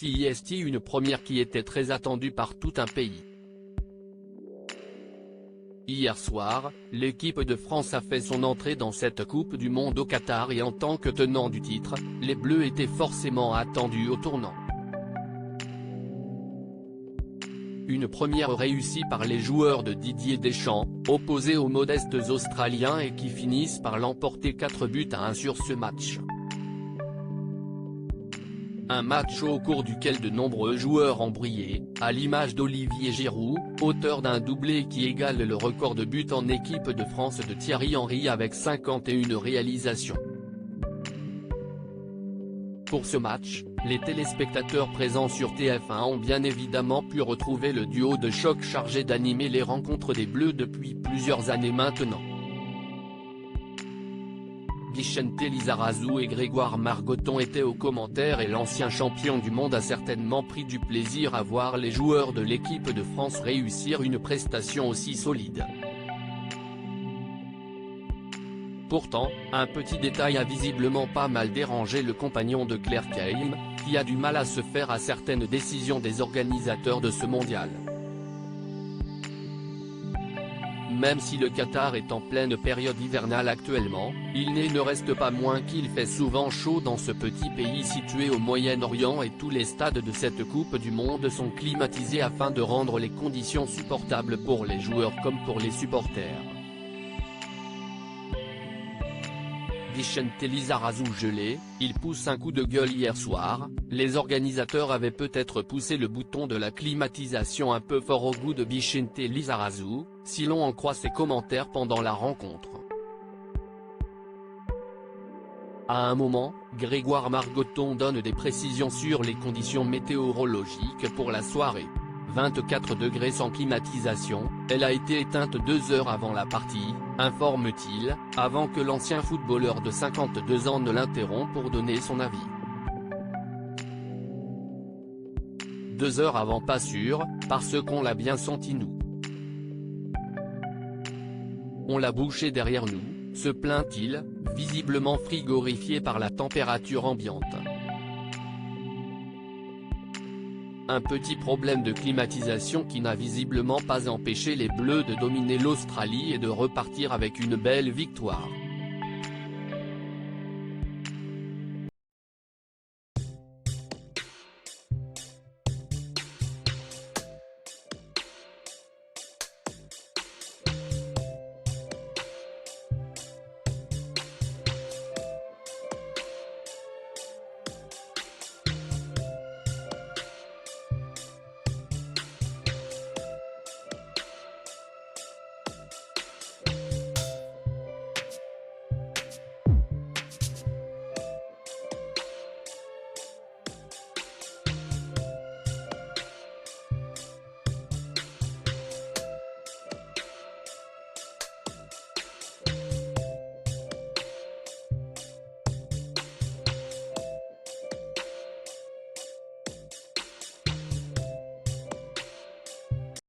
C'est une première qui était très attendue par tout un pays. Hier soir, l'équipe de France a fait son entrée dans cette Coupe du Monde au Qatar et en tant que tenant du titre, les Bleus étaient forcément attendus au tournant. Une première réussie par les joueurs de Didier Deschamps, opposés aux modestes Australiens et qui finissent par l'emporter 4-1 sur ce match. Un match au cours duquel de nombreux joueurs ont brillé, à l'image d'Olivier Giroud, auteur d'un doublé qui égale le record de buts en équipe de France de Thierry Henry avec 51 réalisations. Pour ce match, les téléspectateurs présents sur TF1 ont bien évidemment pu retrouver le duo de choc chargé d'animer les rencontres des Bleus depuis plusieurs années maintenant. Vicente Lizarazu et Grégoire Margoton étaient aux commentaires et l'ancien champion du monde a certainement pris du plaisir à voir les joueurs de l'équipe de France réussir une prestation aussi solide. Pourtant, un petit détail a visiblement pas mal dérangé le compagnon de Claire Keim, qui a du mal à se faire à certaines décisions des organisateurs de ce mondial. Même si le Qatar est en pleine période hivernale actuellement, il ne reste pas moins qu'il fait souvent chaud dans ce petit pays situé au Moyen-Orient et tous les stades de cette Coupe du Monde sont climatisés afin de rendre les conditions supportables pour les joueurs comme pour les supporters. Vicente Lizarazu gelé, il pousse un coup de gueule hier soir, les organisateurs avaient peut-être poussé le bouton de la climatisation un peu fort au goût de Vicente Lizarazu, si l'on en croit ses commentaires pendant la rencontre. À un moment, Grégoire Margoton donne des précisions sur les conditions météorologiques pour la soirée. 24 degrés sans climatisation, elle a été éteinte 2 heures avant la partie, informe-t-il, avant que l'ancien footballeur de 52 ans ne l'interrompe pour donner son avis. 2 heures avant pas sûr, parce qu'on l'a bien senti nous. On l'a bouché derrière nous, se plaint-il, visiblement frigorifié par la température ambiante. Un petit problème de climatisation qui n'a visiblement pas empêché les Bleus de dominer l'Australie et de repartir avec une belle victoire.